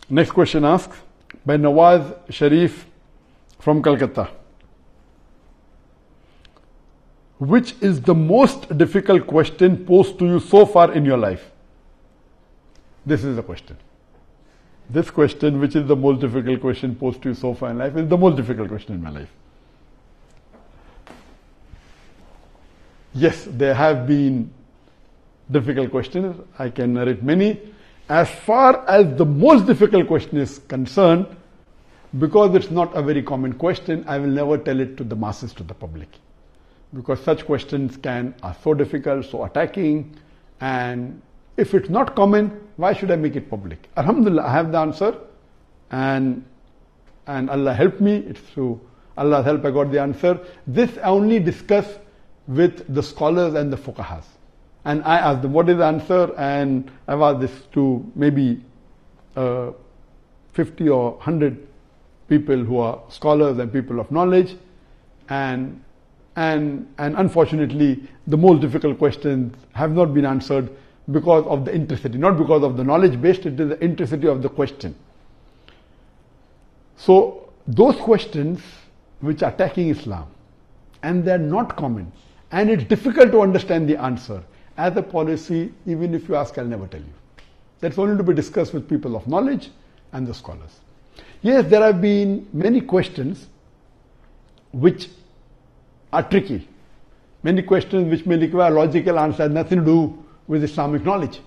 Next question asks by Nawaz Sharif from Calcutta. Which is the most difficult question posed to you so far in your life? This is the question. This question, which is the most difficult question posed to you so far in life, is the most difficult question in my life. Yes, there have been difficult questions. I can narrate many. As far as the most difficult question is concerned, because it's not a very common question, I will never tell it to the masses, to the public. Because such questions are so difficult, so attacking, and if it's not common, why should I make it public? Alhamdulillah, I have the answer, and Allah helped me. It's through Allah's help I got the answer. This I only discuss with the scholars and the fuqahas. And I asked them, what is the answer? And I've asked this to maybe 50 or 100 people who are scholars and people of knowledge. And unfortunately, the most difficult questions have not been answered because of the intricity, not because of the knowledge based, it is the intricity of the question. So those questions which are attacking Islam, and they're not common, and it's difficult to understand the answer, as a policy, even if you ask, I'll never tell you. That's only to be discussed with people of knowledge and the scholars. Yes, there have been many questions which are tricky. Many questions which may require logical answer, nothing to do with Islamic knowledge.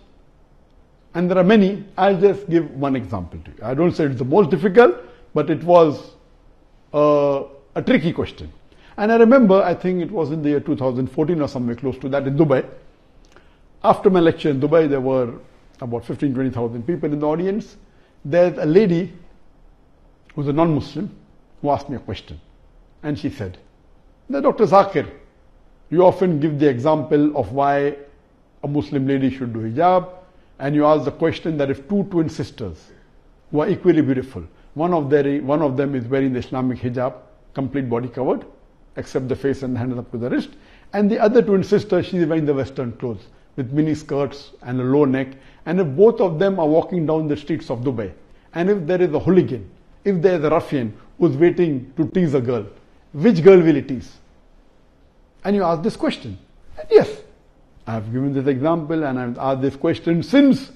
And there are many. I'll just give one example to you. I don't say it's the most difficult, but it was a tricky question. And I remember, I think it was in the year 2014 or somewhere close to that in Dubai. After my lecture in Dubai, there were about 15,000-20,000 people in the audience. There's a lady who's a non-Muslim who asked me a question. And she said, Dr. Zakir, you often give the example of why a Muslim lady should do hijab, and you ask the question that if two twin sisters who are equally beautiful, one of them is wearing the Islamic hijab, complete body covered, except the face and the hands up to the wrist, and the other twin sister, she is wearing the Western clothes with mini skirts and a low neck, and if both of them are walking down the streets of Dubai, and if there is a hooligan, if there is a ruffian who's waiting to tease a girl, which girl will he tease? And you ask this question. And yes, I have given this example and I've asked this question since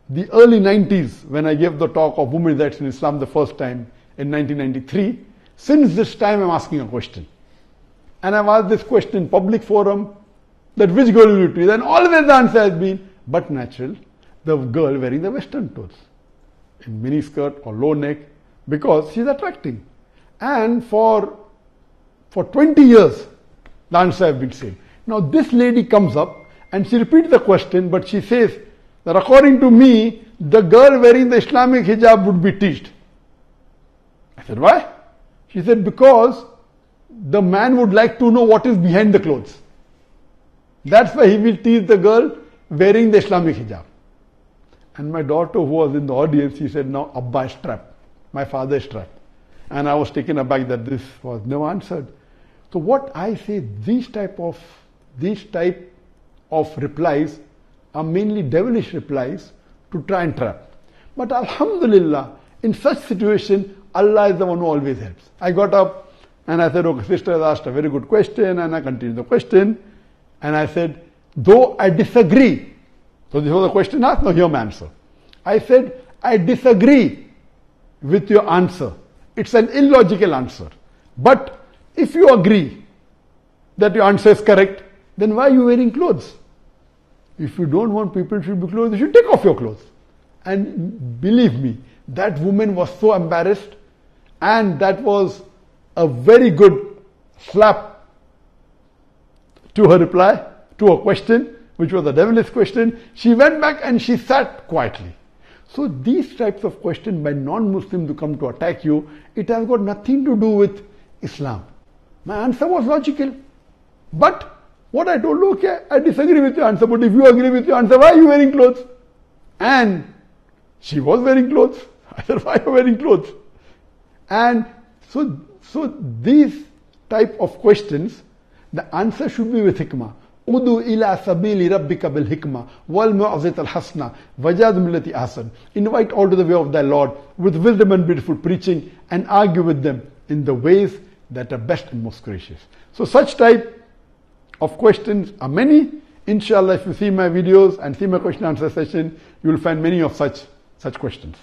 the early 90s when I gave the talk of women's rights in Islam the first time in 1993. Since this time I'm asking a question. And I've asked this question in public forum that which girl will you tease? And always the answer has been, but natural, the girl wearing the Western clothes in mini skirt or low neck because she's attracting. And for 20 years, the answer has been same. Now this lady comes up and she repeats the question, but she says that according to me, the girl wearing the Islamic hijab would be teased. I said, why? She said, because the man would like to know what is behind the clothes. That's why he will tease the girl wearing the Islamic hijab. And my daughter who was in the audience, she said, now Abba is trapped. My father is trapped. And I was taken aback that this was never answered. So what I say, these type of replies are mainly devilish replies to try and trap. But Alhamdulillah, in such situation, Allah is the one who always helps. I got up and I said, okay, sister has asked a very good question, and I continued the question. And I said, though I disagree. So this was a question asked, now hear my answer. I said, I disagree with your answer. It's an illogical answer. But if you agree that your answer is correct, then why are you wearing clothes? If you don't want people to be clothes, you should take off your clothes. And believe me, that woman was so embarrassed, and that was a very good slap to her reply, to her question, which was a devilish question. She went back and she sat quietly. So these types of questions by non-Muslims who come to attack you, it has got nothing to do with Islam. My answer was logical. But what I told her, okay, I disagree with your answer, but if you agree with your answer, why are you wearing clothes? And she was wearing clothes. I said, why are you wearing clothes? And so these type of questions, the answer should be with hikmah. Udu ila sabili rabbika bil hikmah wal mu'azit al hasna wajad millati ahsan. Invite all to the way of thy Lord with wisdom and beautiful preaching, and argue with them in the ways that are best and most gracious. So such type of questions are many. Inshallah, if you see my videos and see my question answer session, you will find many of such questions.